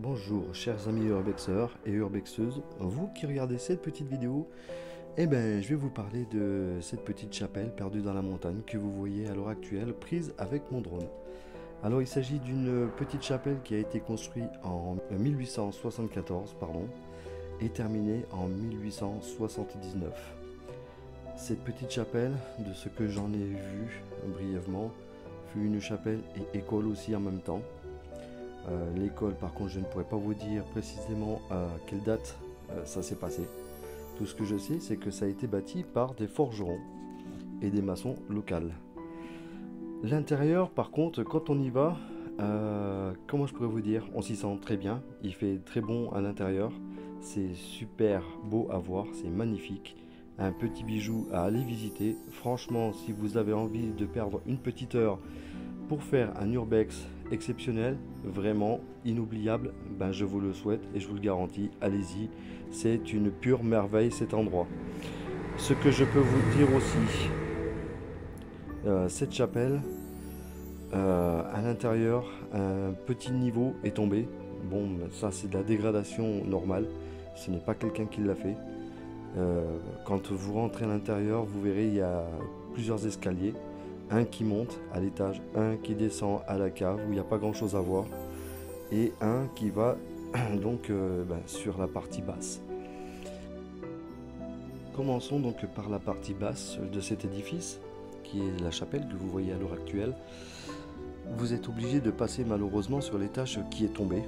Bonjour chers amis urbexeurs et urbexeuses, vous qui regardez cette petite vidéo, je vais vous parler de cette petite chapelle perdue dans la montagne que vous voyez à l'heure actuelle prise avec mon drone. Alors il s'agit d'une petite chapelle qui a été construite en 1874 et terminée en 1879. Cette petite chapelle, de ce que j'en ai vu brièvement, fut une chapelle et école aussi en même temps. L'école, par contre, je ne pourrais pas vous dire précisément à quelle date ça s'est passé. Tout ce que je sais, c'est que ça a été bâti par des forgerons et des maçons locaux. L'intérieur, par contre, quand on y va, comment je pourrais vous dire, on s'y sent très bien. Il fait très bon à l'intérieur. C'est super beau à voir, c'est magnifique. Un petit bijou à aller visiter. Franchement, si vous avez envie de perdre une petite heure pour faire un urbex exceptionnel, vraiment inoubliable, je vous le souhaite et je vous le garantis, allez-y, c'est une pure merveille cet endroit. Ce que je peux vous dire aussi, cette chapelle, à l'intérieur, un petit niveau est tombé. Bon, ça c'est de la dégradation normale, ce n'est pas quelqu'un qui l'a fait. Quand vous rentrez à l'intérieur, vous verrez, il y a plusieurs escaliers. Un qui monte à l'étage, un qui descend à la cave où il n'y a pas grand chose à voir, et un qui va donc sur la partie basse. Commençons donc par la partie basse de cet édifice, qui est la chapelle que vous voyez à l'heure actuelle. Vous êtes obligé de passer malheureusement sur l'étage qui est tombé.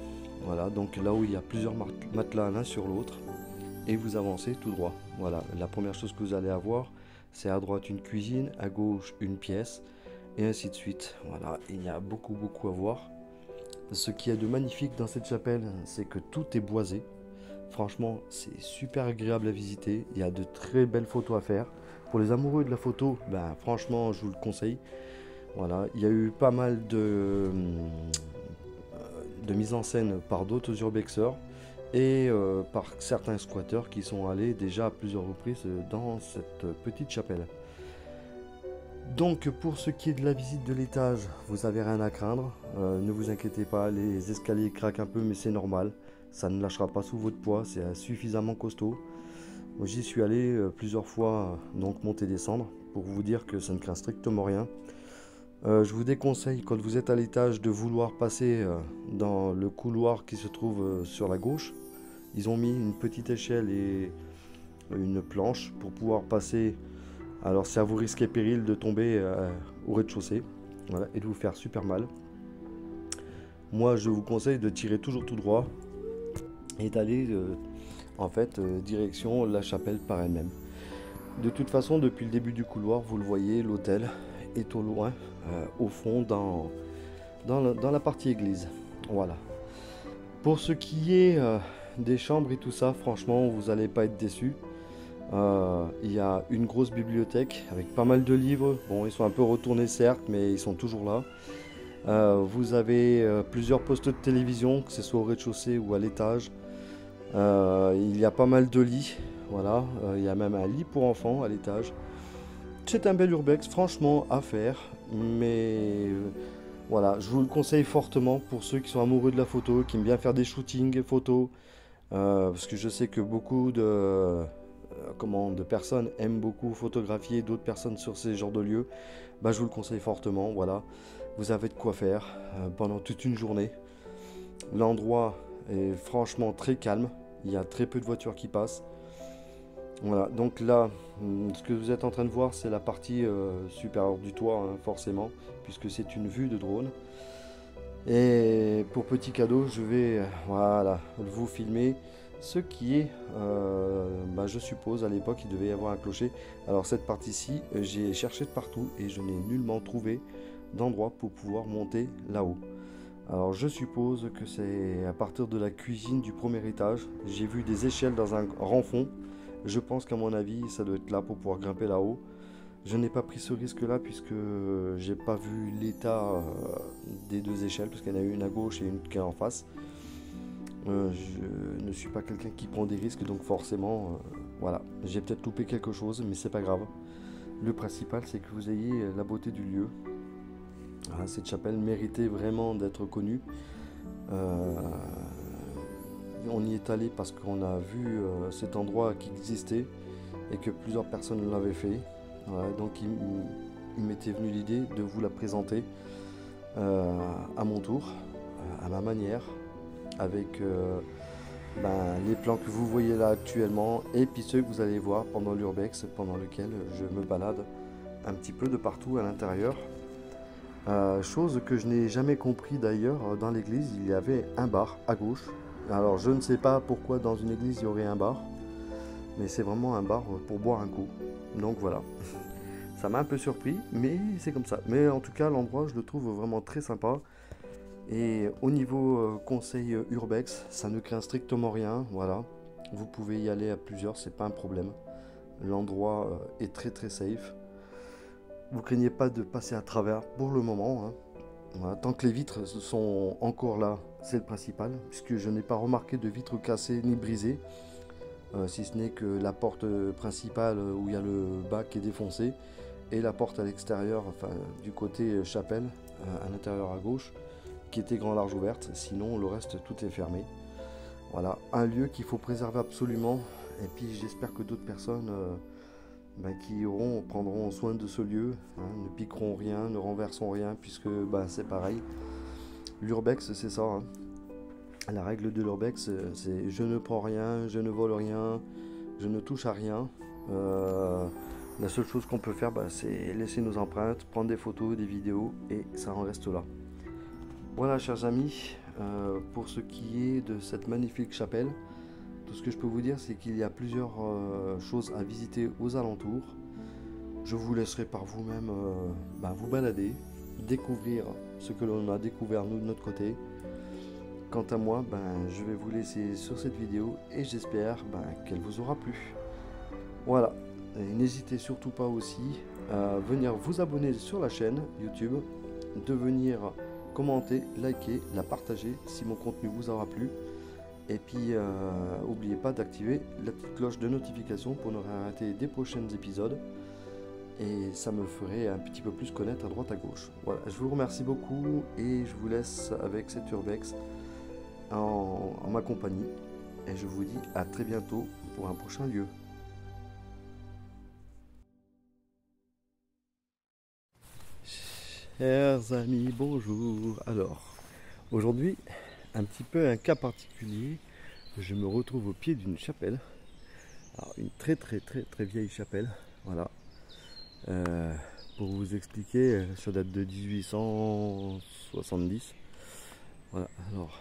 Voilà, donc là où il y a plusieurs matelas l'un sur l'autre, et vous avancez tout droit. Voilà, la première chose que vous allez avoir, c'est à droite une cuisine, à gauche une pièce, et ainsi de suite. Voilà, il y a beaucoup à voir. Ce qui est de magnifique dans cette chapelle, c'est que tout est boisé. Franchement, c'est super agréable à visiter. Il y a de très belles photos à faire. Pour les amoureux de la photo, franchement, je vous le conseille. Voilà, il y a eu pas mal de mise en scène par d'autres urbexeurs et par certains squatteurs qui sont allés déjà à plusieurs reprises dans cette petite chapelle. Donc pour ce qui est de la visite de l'étage, vous n'avez rien à craindre, ne vous inquiétez pas, les escaliers craquent un peu mais c'est normal, ça ne lâchera pas sous votre poids, c'est suffisamment costaud. J'y suis allé plusieurs fois, donc monter et descendre, pour vous dire que ça ne craint strictement rien. Je vous déconseille quand vous êtes à l'étage de vouloir passer dans le couloir qui se trouve sur la gauche. Ils ont mis une petite échelle et une planche pour pouvoir passer. Alors c'est à vous risquer péril de tomber au rez-de-chaussée, voilà, et de vous faire super mal. Moi je vous conseille de tirer toujours tout droit et d'aller direction la chapelle par elle-même. De toute façon, depuis le début du couloir, vous le voyez, l'hôtel est au loin, au fond, dans la partie église. Voilà. Pour ce qui est des chambres et tout ça, franchement, vous n'allez pas être déçus. Il y a une grosse bibliothèque avec pas mal de livres. Bon, ils sont un peu retournés certes, mais ils sont toujours là. Vous avez plusieurs postes de télévision, que ce soit au rez-de-chaussée ou à l'étage. Il y a pas mal de lits. Voilà, il y a même un lit pour enfants à l'étage. C'est un bel urbex, franchement, à faire. Mais voilà, je vous le conseille fortement pour ceux qui sont amoureux de la photo, qui aiment bien faire des shootings photos. Parce que je sais que beaucoup de personnes aiment beaucoup photographier d'autres personnes sur ces genres de lieux. Je vous le conseille fortement. Voilà, vous avez de quoi faire pendant toute une journée. L'endroit est franchement très calme. Il y a très peu de voitures qui passent. Voilà, donc là, ce que vous êtes en train de voir, c'est la partie supérieure du toit, hein, forcément, puisque c'est une vue de drone. Et pour petit cadeau, je vais vous filmer ce qui est, je suppose, à l'époque, il devait y avoir un clocher. Alors cette partie-ci, j'ai cherché de partout et je n'ai nullement trouvé d'endroit pour pouvoir monter là-haut. Alors je suppose que c'est à partir de la cuisine du premier étage. J'ai vu des échelles dans un rang fond. Je pense qu'à mon avis, ça doit être là pour pouvoir grimper là-haut. Je n'ai pas pris ce risque-là puisque j'ai pas vu l'état des deux échelles, parce qu'il y en a une à gauche et une qui est en face. Je ne suis pas quelqu'un qui prend des risques, donc forcément, voilà. J'ai peut-être loupé quelque chose, mais c'est pas grave. Le principal, c'est que vous ayez la beauté du lieu. Cette chapelle méritait vraiment d'être connue. on y est allé parce qu'on a vu cet endroit qui existait et que plusieurs personnes l'avaient fait. Voilà, donc il m'était venu l'idée de vous la présenter à mon tour, à ma manière, avec les plans que vous voyez là actuellement et puis ceux que vous allez voir pendant l'urbex, pendant lequel je me balade un petit peu de partout à l'intérieur. Chose que je n'ai jamais compris d'ailleurs, dans l'église il y avait un bar à gauche. Alors je ne sais pas pourquoi dans une église il y aurait un bar, mais c'est vraiment un bar pour boire un coup. Donc voilà, ça m'a un peu surpris, mais c'est comme ça. Mais en tout cas l'endroit je le trouve vraiment très sympa. Et au niveau conseil urbex, ça ne craint strictement rien, voilà. Vous pouvez y aller à plusieurs, c'est pas un problème. L'endroit est très très safe. Vous craignez pas de passer à travers pour le moment, hein. Voilà, tant que les vitres sont encore là, c'est le principal, puisque je n'ai pas remarqué de vitres cassées ni brisées, si ce n'est que la porte principale où il y a le bac est défoncée, et la porte à l'extérieur, enfin du côté chapelle, à l'intérieur à gauche, qui était grand large ouverte, sinon le reste tout est fermé. Voilà, un lieu qu'il faut préserver absolument, et puis j'espère que d'autres personnes qui prendront soin de ce lieu, hein, ne piqueront rien, ne renverseront rien, puisque c'est pareil. L'urbex c'est ça, hein. La règle de l'urbex c'est je ne prends rien, je ne vole rien, je ne touche à rien. La seule chose qu'on peut faire c'est laisser nos empreintes, prendre des photos, des vidéos, et ça en reste là. Voilà chers amis, pour ce qui est de cette magnifique chapelle, tout ce que je peux vous dire c'est qu'il y a plusieurs choses à visiter aux alentours. Je vous laisserai par vous-même vous balader, découvrir ce que l'on a découvert nous de notre côté. Quant à moi, je vais vous laisser sur cette vidéo et j'espère qu'elle vous aura plu. Voilà, et n'hésitez surtout pas aussi à venir vous abonner sur la chaîne YouTube, de venir commenter, liker, la partager si mon contenu vous aura plu. Et puis, n'oubliez pas d'activer la petite cloche de notification pour ne rien rater des prochains épisodes. Et ça me ferait un petit peu plus connaître à droite à gauche. Voilà, je vous remercie beaucoup et je vous laisse avec cet urbex en ma compagnie. Et je vous dis à très bientôt pour un prochain lieu. Chers amis, bonjour. Alors, aujourd'hui, un petit peu un cas particulier. Je me retrouve au pied d'une chapelle. Alors, une très vieille chapelle. Voilà. Pour vous expliquer, ça date de 1870. Voilà. Alors,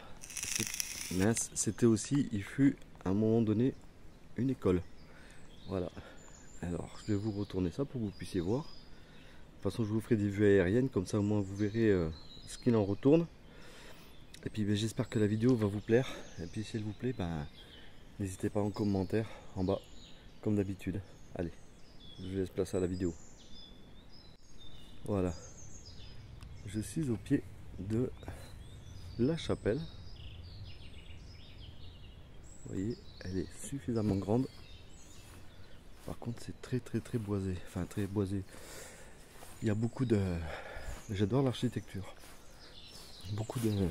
c'était aussi, il fut à un moment donné une école. Voilà. Alors, je vais vous retourner ça pour que vous puissiez voir. De toute façon, je vous ferai des vues aériennes, comme ça au moins vous verrez ce qu'il en retourne. Et puis j'espère que la vidéo va vous plaire. Et puis si elle vous plaît, n'hésitez pas en commentaire en bas, comme d'habitude. Allez, je vous laisse place à la vidéo. Voilà. Je suis au pied de la chapelle. Vous voyez, elle est suffisamment grande. Par contre, c'est très boisé. Enfin, très boisé. Il y a beaucoup de... J'adore l'architecture. Beaucoup de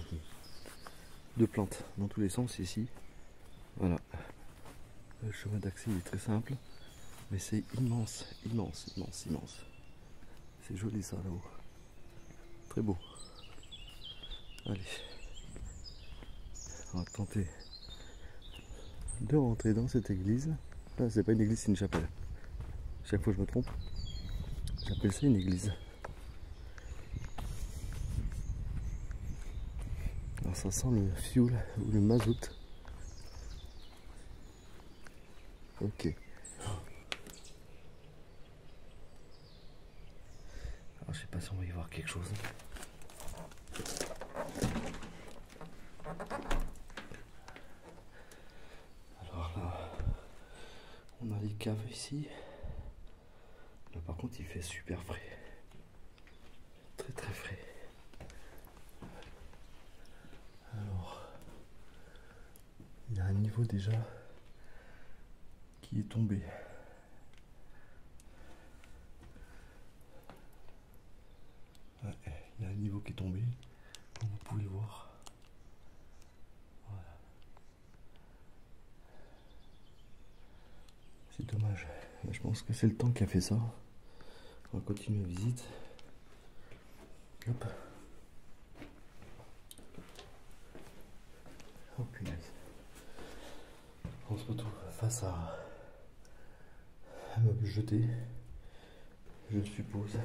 plantes dans tous les sens ici. Voilà. Le chemin d'accès est très simple. Mais c'est immense. C'est joli ça là-haut. Très beau. Allez. On va tenter de rentrer dans cette église. Là, c'est pas une église, c'est une chapelle. Chaque fois je me trompe. J'appelle ça une église. Alors ça sent le fioul ou le mazout. Ok. Alors je sais pas si on va y voir quelque chose. Alors là, on a les caves ici. Là par contre il fait super frais. Très frais. Alors, il y a un niveau déjà qui est tombé. Ouais, il y a un niveau qui est tombé, comme vous pouvez voir. Voilà. dommage. Je pense que c'est le temps qui a fait ça. On va continuer la visite. Hop. Oh punaise. On se retrouve face à un meuble jeté, je suppose.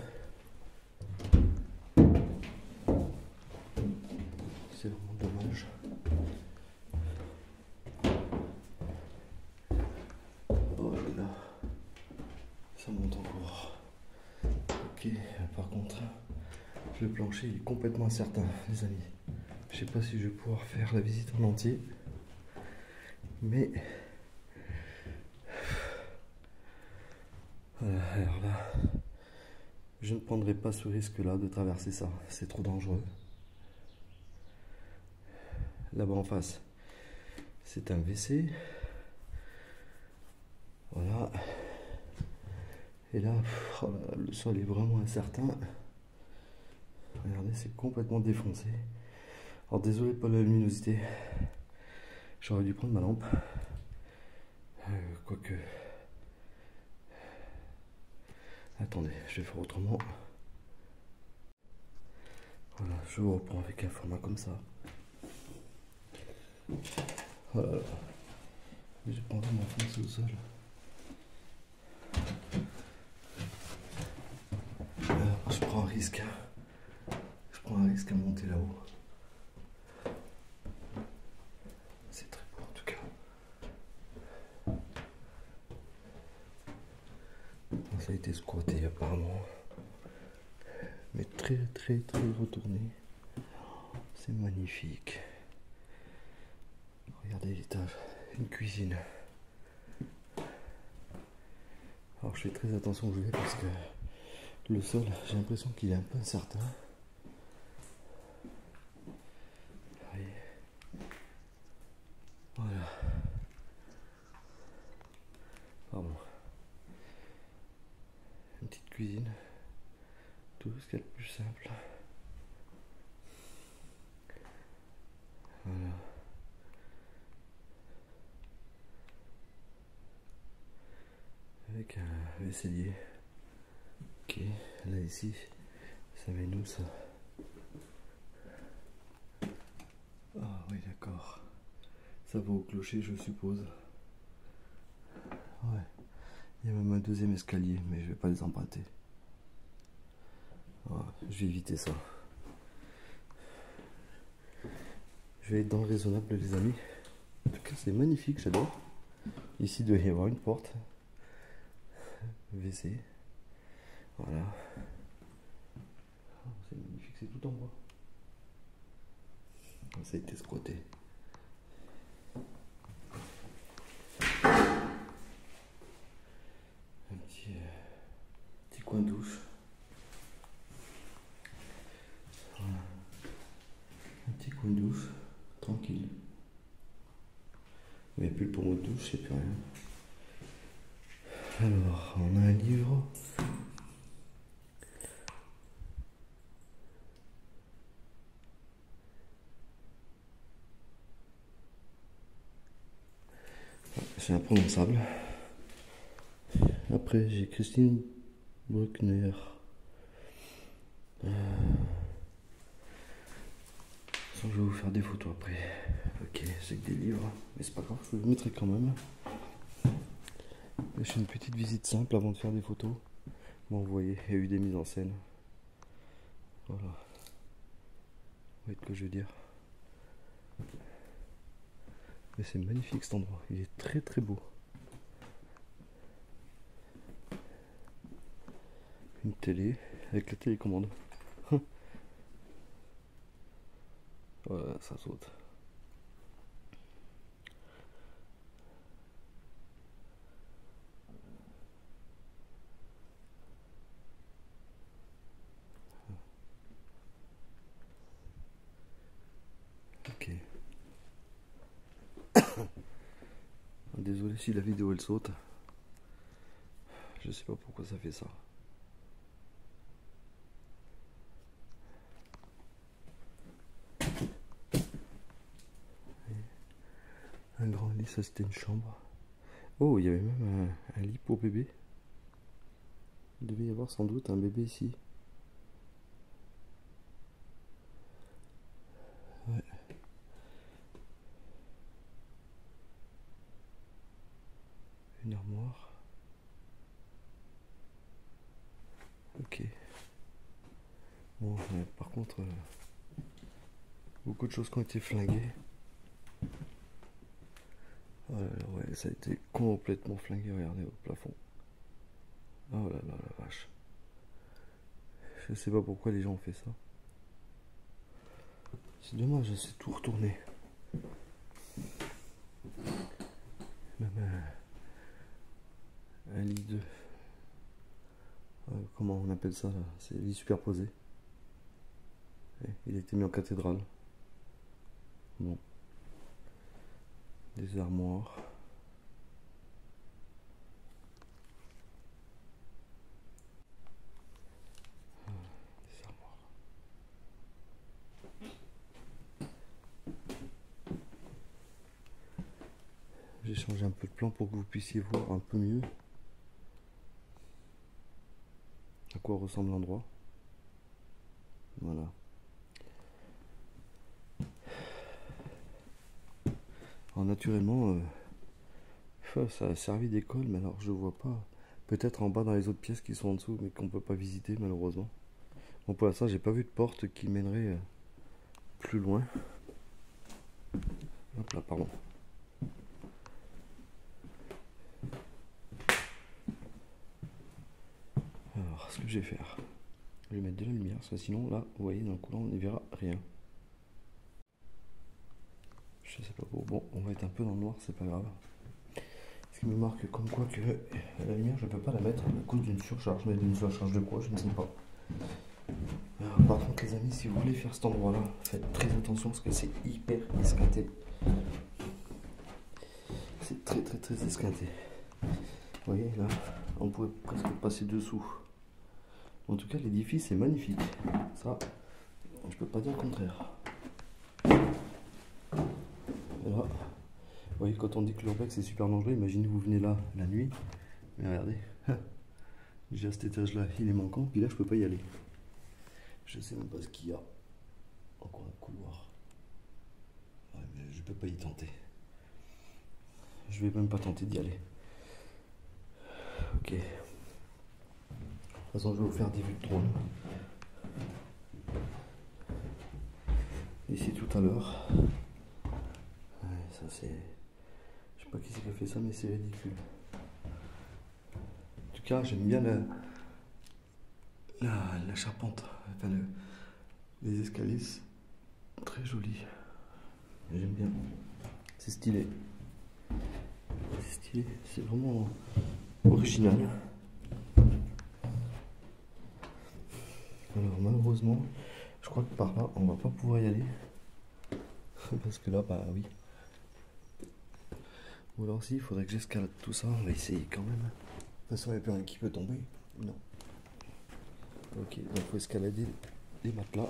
C'est vraiment dommage. Oh là là, ça monte encore. Ok, par contre, le plancher il est complètement incertain, les amis. Je sais pas si je vais pouvoir faire la visite en entier, mais alors là, je ne prendrai pas ce risque-là de traverser ça. C'est trop dangereux. Là-bas en face, c'est un WC. Voilà. Et là, oh là, le sol est vraiment incertain. Regardez, c'est complètement défoncé. Alors désolé pour la luminosité. J'aurais dû prendre ma lampe. Quoique... Attendez, je vais faire autrement. Voilà, je vous reprends avec un format comme ça. Voilà. J'ai pas envie de m'enfoncer au sol. Je prends un risque. Je prends un risque à monter là-haut. C'est très beau en tout cas. Ça a été squatté apparemment. Mais très retourné. C'est magnifique. Regardez l'étage. Une cuisine. Alors je fais très attention où je vais parce que le sol, j'ai l'impression qu'il est un peu incertain. Voyez. Voilà. Pardon. Une petite cuisine. Tout ce qu'il y a de plus simple. Voilà. Avec un vaisselier. Ok, là ici, ça met nous ça. Ah oui d'accord. Ça va au clocher je suppose. Ouais. Il y a même un deuxième escalier, mais je vais pas les emprunter. Voilà, je vais éviter ça. Je vais être dans le raisonnable les amis. En tout cas c'est magnifique, j'adore. Ici il doit y avoir une porte. WC. Voilà. C'est magnifique, c'est tout en bois. Ça a été squatté. Un petit coin douche. Voilà. Un petit coin douche, tranquille. Il n'y a plus le pommeau de douche, il n'y a plus rien. Alors, on a un livre. C'est imprononçable. Après, j'ai Christine Bruckner. Je vais vous faire des photos après. Ok, c'est que des livres, mais c'est pas grave, je vous le mettrai quand même. Je fais une petite visite simple avant de faire des photos. Bon, vous voyez, il y a eu des mises en scène. Voilà. Vous voyez ce que je veux dire. Mais c'est magnifique cet endroit, il est très beau. Une télé avec la télécommande. Voilà, ça saute. Ok. Désolé si la vidéo elle saute. Je sais pas pourquoi ça fait ça. Un grand lit, ça c'était une chambre. Oh, il y avait même un lit pour bébé. Il devait y avoir sans doute un bébé ici. Ouais. Une armoire. Ok. Bon, par contre, beaucoup de choses qui ont été flinguées. Ouais, ça a été complètement flingué, regardez au plafond. Oh là là, la vache. Je sais pas pourquoi les gens ont fait ça. C'est dommage, c'est tout retourné. Même un lit de... comment on appelle ça là? C'est lit superposé. Il a été mis en cathédrale. Bon. Des armoires. Des armoires. J'ai changé un peu de plan pour que vous puissiez voir un peu mieux à quoi ressemble l'endroit. Voilà. Alors naturellement, ça a servi d'école, mais alors je vois pas. Peut-être en bas dans les autres pièces qui sont en dessous, mais qu'on peut pas visiter malheureusement. Bon, pour l'instant, j'ai pas vu de porte qui mènerait plus loin. Hop là, pardon. Alors, ce que je vais faire, je vais mettre de la lumière, parce que sinon, là, vous voyez, dans le couloir, on n'y verra rien. Je sais pas pour. Bon, on va être un peu dans le noir, c'est pas grave. Ce qui me marque comme quoi que la lumière, je peux pas la mettre à cause d'une surcharge. Mais d'une surcharge de quoi, je ne sais pas. Alors, par contre, les amis, si vous voulez faire cet endroit-là, faites très attention parce que c'est hyper esquinté. C'est très très très esquinté. Vous voyez, là, on pourrait presque passer dessous. En tout cas, l'édifice est magnifique. Ça, je peux pas dire le contraire. Et là, vous voyez, quand on dit que l'urbex c'est super dangereux, imaginez vous venez là la nuit. Mais regardez, déjà cet étage-là, il est manquant, puis là, je peux pas y aller. Je sais même pas ce qu'il y a. Encore un couloir. Ouais, mais je peux pas y tenter. Je vais même pas tenter d'y aller. Ok. De toute façon, je vais vous faire des vues de drone. Ici tout à l'heure. Ouais, ça c'est... Je sais pas qui c'est qui a fait ça, mais c'est ridicule. En tout cas, j'aime bien la charpente. Enfin, les escaliers. Très joli. J'aime bien. C'est stylé. C'est stylé. C'est vraiment original. Alors malheureusement, je crois que par là, on va pas pouvoir y aller. Parce que là, bah oui. Ou alors si, il faudrait que j'escalade tout ça. On va essayer quand même. De toute façon, il n'y a plus rien qui peut tomber. Non. Ok, donc il faut escalader les matelas.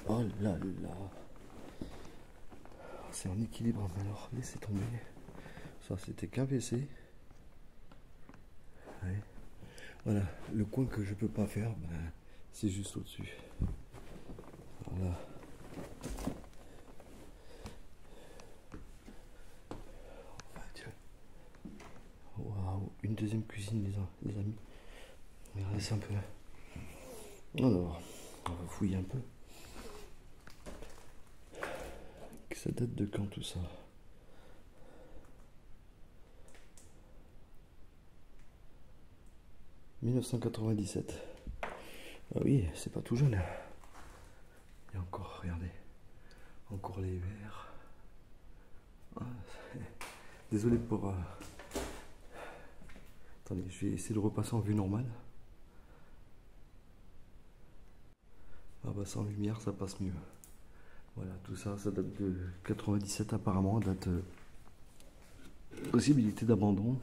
Oh là là. C'est en équilibre, mais alors laissez tomber. Ça, c'était qu'un WC. Ouais. Voilà, le coin que je peux pas faire, ben, c'est juste au-dessus. Voilà. Waouh, une deuxième cuisine, les amis. Regardez ça un peu. Alors, on va fouiller un peu. Ça date de quand tout ça? « 1997. Ah oui, c'est pas tout jeune. Et encore, regardez. Encore les verres. Ah, désolé pour... Attendez, je vais essayer de repasser en vue normale. Ah bah sans lumière, ça passe mieux. Voilà, tout ça, ça date de 97 apparemment, date possibilité d'abandon.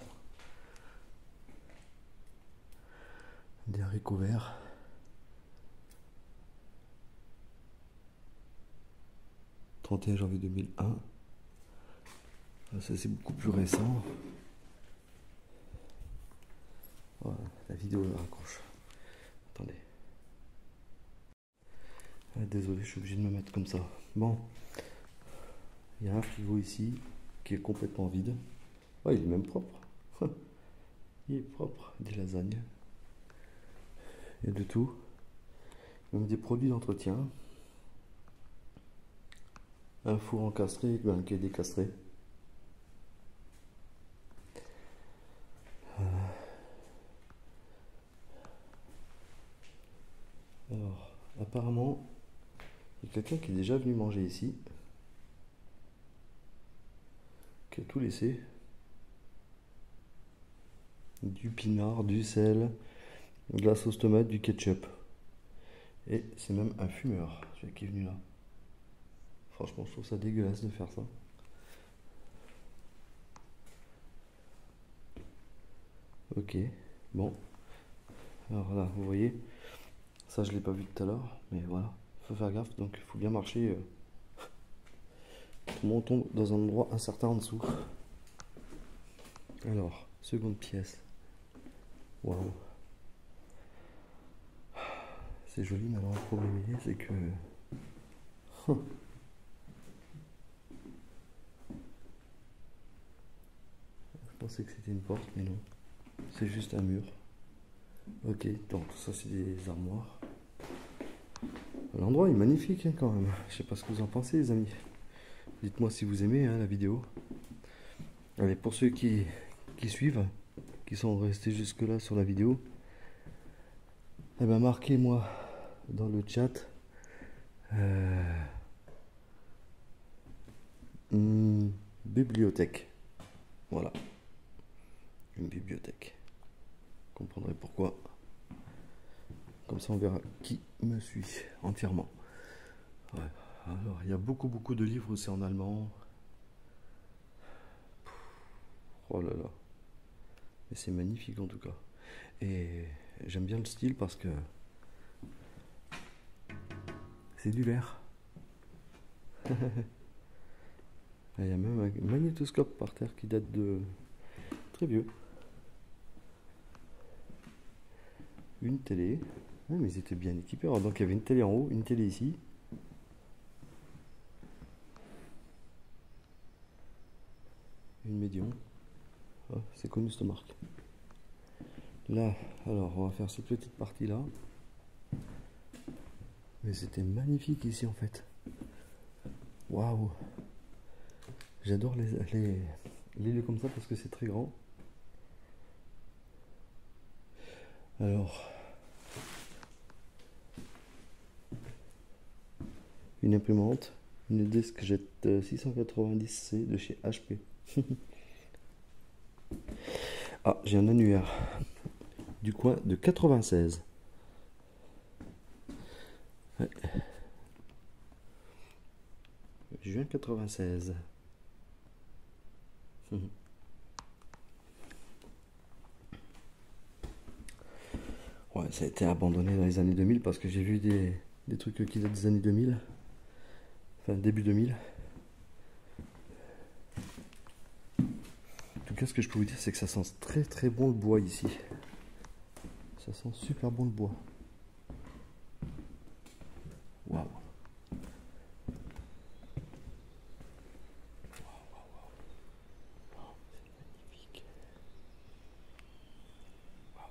Des haricots verts. « 31 janvier 2001. Ça c'est beaucoup plus récent. Voilà, la vidéo raccroche. Attendez. Ah, désolé, je suis obligé de me mettre comme ça. Bon. Il y a un frigo ici qui est complètement vide. Oh, il est même propre. Il est propre. Des lasagnes. Il y a de tout. Même des produits d'entretien. Un four encastré qui est décastré. Alors, apparemment, il y a quelqu'un qui est déjà venu manger ici. Qui a tout laissé. Du pinard, du sel, de la sauce tomate, du ketchup. Et c'est même un fumeur, celui qui est venu là. Franchement, je trouve ça dégueulasse de faire ça. Ok, bon. Alors là, vous voyez, ça je l'ai pas vu tout à l'heure, mais voilà, faut faire gaffe, donc il faut bien marcher. Tout le monde tombe dans un endroit incertain en dessous. Alors, seconde pièce. Waouh. C'est joli, mais alors le problème c'est que... Je pensais que c'était une porte, mais non. C'est juste un mur. Ok, donc ça c'est des armoires. L'endroit est magnifique hein, quand même. Je sais pas ce que vous en pensez les amis. Dites-moi si vous aimez hein, la vidéo. Allez, pour ceux qui suivent, qui sont restés jusque là sur la vidéo, eh ben marquez-moi dans le chat bibliothèque. Voilà. Une bibliothèque. Vous comprendrez pourquoi. Comme ça on verra qui me suit entièrement. Ouais. Alors il y a beaucoup de livres, c'est en allemand. Oh là là. Mais c'est magnifique en tout cas. Et j'aime bien le style parce que c'est du verre. Il y a même un magnétoscope par terre qui date de très vieux. Une télé. Ah, mais ils étaient bien équipés. Alors, donc il y avait une télé en haut, une télé ici. Une médium. Oh, c'est connu cette marque. Là, alors on va faire cette petite partie là. Mais c'était magnifique ici en fait. Waouh. J'adore les lieux comme ça parce que c'est très grand. Alors, une imprimante, une DiskJet 690C de chez HP. Ah, j'ai un annuaire du coin de 96. Ouais. Juin 96. Ouais, ça a été abandonné dans les années 2000 parce que j'ai vu des trucs qui datent des années 2000. Enfin, début 2000. En tout cas, ce que je peux vous dire, c'est que ça sent très bon le bois ici. Ça sent super bon le bois. Waouh. C'est magnifique. Waouh.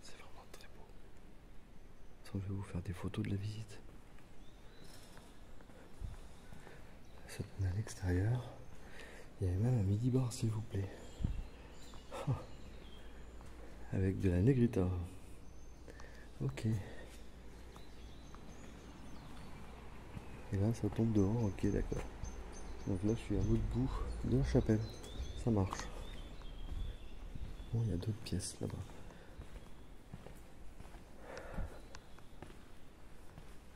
C'est vraiment très beau. Ça, je vais vous faire des photos de la visite. Ça donne à l'extérieur. Il y avait même un midi-bar, s'il vous plaît. Avec de la negrita. Ok. Et là, ça tombe dehors. Ok, d'accord. Donc là, je suis à l'autre bout de la chapelle. Ça marche. Bon, il y a d'autres pièces là-bas.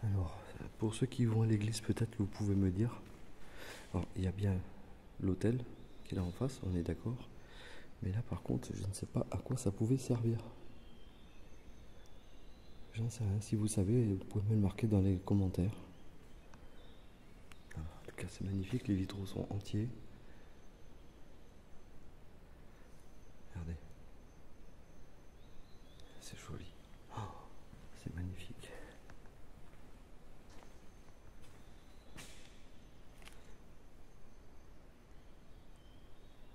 Alors, pour ceux qui vont à l'église, peut-être que vous pouvez me dire. Alors, il y a bien l'hôtel qui est là en face, on est d'accord. Mais là, par contre, je ne sais pas à quoi ça pouvait servir. J'en sais rien. Si vous savez, vous pouvez me le marquer dans les commentaires. c'est magnifique, les vitraux sont entiers. Regardez. C'est joli. Oh, c'est magnifique.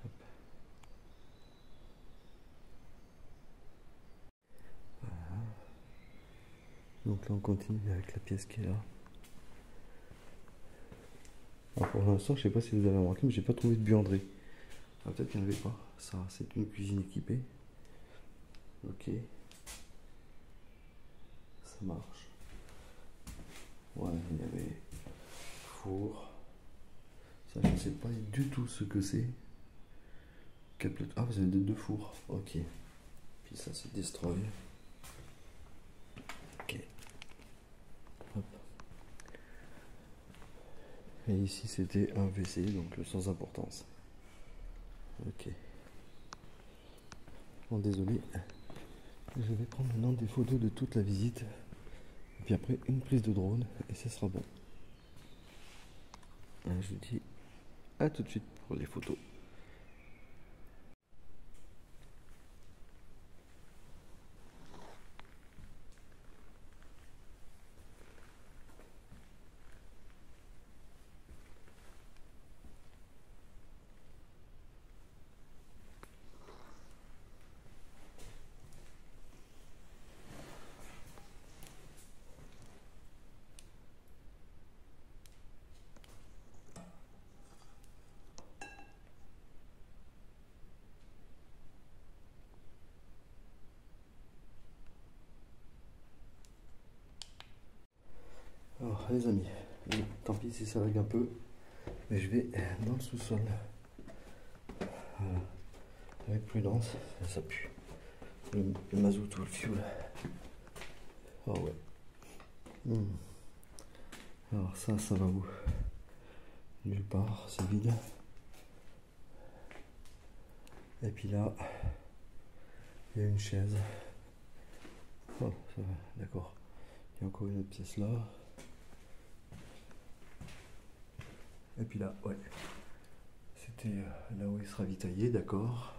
Hop. Voilà. Donc là on continue avec la pièce qui est là. Alors pour l'instant, je sais pas si vous avez remarqué, mais j'ai pas trouvé de buanderie. Ah, peut-être qu'il n'y en avait pas. Ça, c'est une cuisine équipée. Ok. Ça marche. Voilà, il y avait four. Ça, je ne sais pas du tout ce que c'est. Ah, vous avez deux fours. Ok. Puis ça, c'est destroy. Ok. Hop. Et ici, c'était un WC, donc sans importance. Ok. Bon, désolé. Je vais prendre maintenant des photos de toute la visite. Et puis après, une prise de drone. Et ce sera bon. Je vous dis à tout de suite pour les photos. Alors les amis, tant pis si ça lag un peu, mais je vais dans le sous-sol. Voilà. Avec prudence, ça pue. Le mazout ou le fioul. Oh ouais. Alors ça va où? Nulle part, c'est vide. Et puis là, il y a une chaise. Oh, ça va, d'accord. Il y a encore une autre pièce là. Et puis là, ouais. C'était là où il se ravitaillait, d'accord.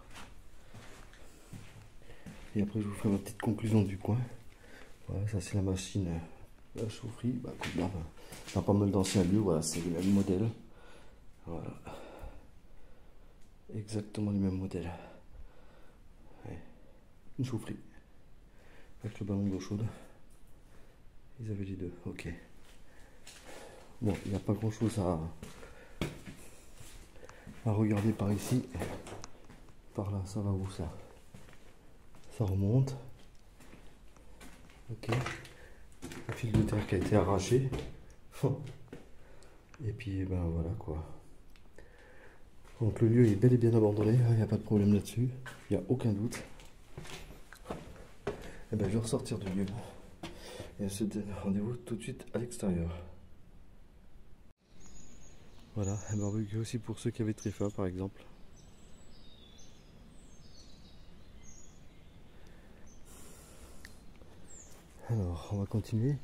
Et après, je vous ferai ma petite conclusion du coin. Voilà, ça c'est la machine à chaufferie. Bah, écoute, là, t'as pas mal d'anciens lieux, voilà, c'est le même modèle. Voilà. Exactement le même modèle. Ouais. Une chaufferie. Avec le ballon d'eau chaude. Ils avaient les deux, ok. Bon, il n'y a pas grand chose à regarder par ici. Par là, ça va où ça? Ça remonte. Ok. Le fil de terre qui a été arraché. Et puis, ben voilà quoi. Donc le lieu est bel et bien abandonné, il n'y a pas de problème là-dessus. Il n'y a aucun doute. Et ben je vais ressortir du lieu. Et on se donne rendez-vous tout de suite à l'extérieur. Voilà, un barbecue aussi pour ceux qui avaient très faim par exemple. Alors, on va continuer.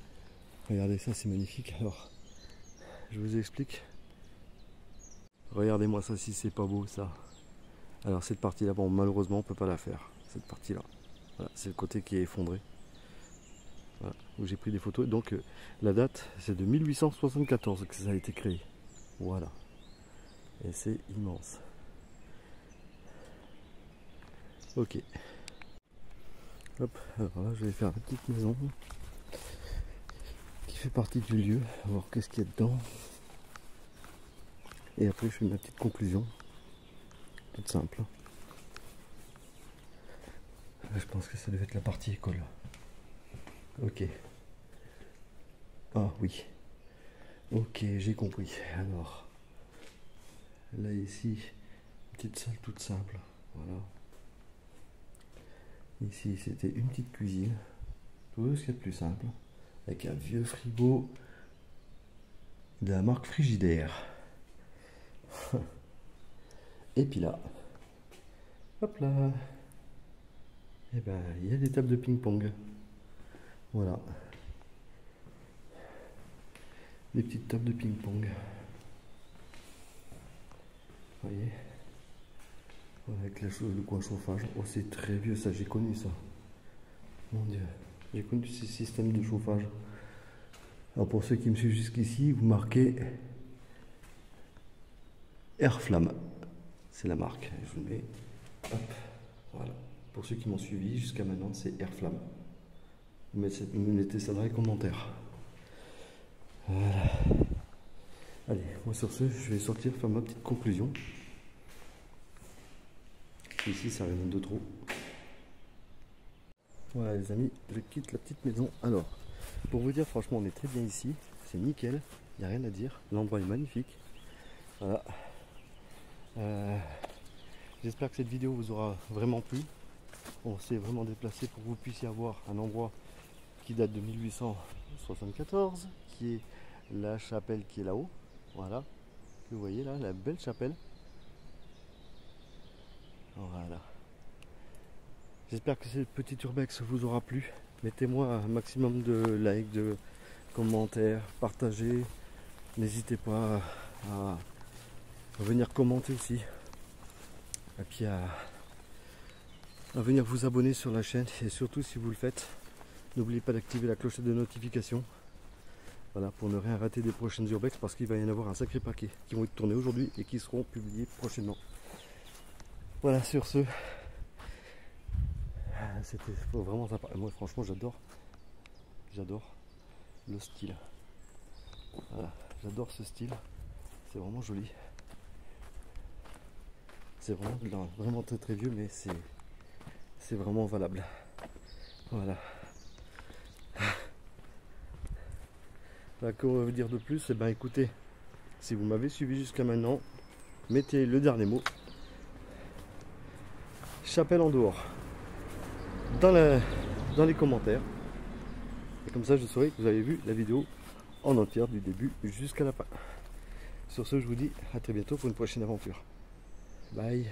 Regardez ça, c'est magnifique. Alors, je vous explique. Regardez-moi ça, si c'est pas beau ça. Alors cette partie-là, bon, malheureusement, on peut pas la faire. Cette partie-là. Voilà, c'est le côté qui est effondré. Voilà, où j'ai pris des photos. Donc, la date, c'est de 1874 que ça a été créé. Voilà. Et c'est immense. Ok. Hop, alors là, je vais faire la petite maison qui fait partie du lieu. On va voir qu'est-ce qu'il y a dedans. Et après, je fais ma petite conclusion. Toute simple. Je pense que ça devait être la partie école. Ok. Ah oui. Ok, j'ai compris. Alors, là ici, petite salle toute simple. Voilà. Ici, c'était une petite cuisine. Tout ce qui est plus simple. Avec un vieux frigo de la marque Frigidaire. Et puis là, hop là, et ben il y a des tables de ping-pong. Voilà. Des petites tables de ping-pong. Vous voyez, avec le coin chauffage. Oh, c'est très vieux ça, j'ai connu ça. Mon Dieu, j'ai connu ces systèmes de chauffage. Alors pour ceux qui me suivent jusqu'ici, vous marquez Airflamme. C'est la marque. Je vous le mets. Hop, voilà. Pour ceux qui m'ont suivi jusqu'à maintenant, c'est Airflamme. Vous mettez ça dans les commentaires. Voilà. Allez, moi sur ce, je vais sortir faire ma petite conclusion. Ici, ça rien de trop. Voilà les amis, je quitte la petite maison. Alors, pour vous dire, franchement, on est très bien ici. C'est nickel, il n'y a rien à dire. L'endroit est magnifique. Voilà. J'espère que cette vidéo vous aura vraiment plu. On s'est vraiment déplacé pour que vous puissiez avoir un endroit qui date de 1874, qui est la chapelle qui est là-haut. Voilà, que vous voyez là, la belle chapelle. Voilà. J'espère que cette petite urbex vous aura plu. Mettez-moi un maximum de likes, de commentaires, partagez. N'hésitez pas à venir commenter aussi. Et puis à venir vous abonner sur la chaîne. Et surtout si vous le faites, n'oubliez pas d'activer la cloche de notification. Voilà, pour ne rien rater des prochaines urbex, parce qu'il va y en avoir un sacré paquet qui vont être tournés aujourd'hui et qui seront publiés prochainement. Voilà, sur ce, c'était vraiment sympa. Moi franchement j'adore le style. Voilà, j'adore ce style, c'est vraiment joli. C'est vraiment très très vieux, mais c'est vraiment valable. Voilà. Que vous dire de plus? Eh ben écoutez, si vous m'avez suivi jusqu'à maintenant, mettez le dernier mot, chapelle en dehors, dans les commentaires. Et comme ça je saurai que vous avez vu la vidéo en entière du début jusqu'à la fin. Sur ce, je vous dis à très bientôt pour une prochaine aventure. Bye.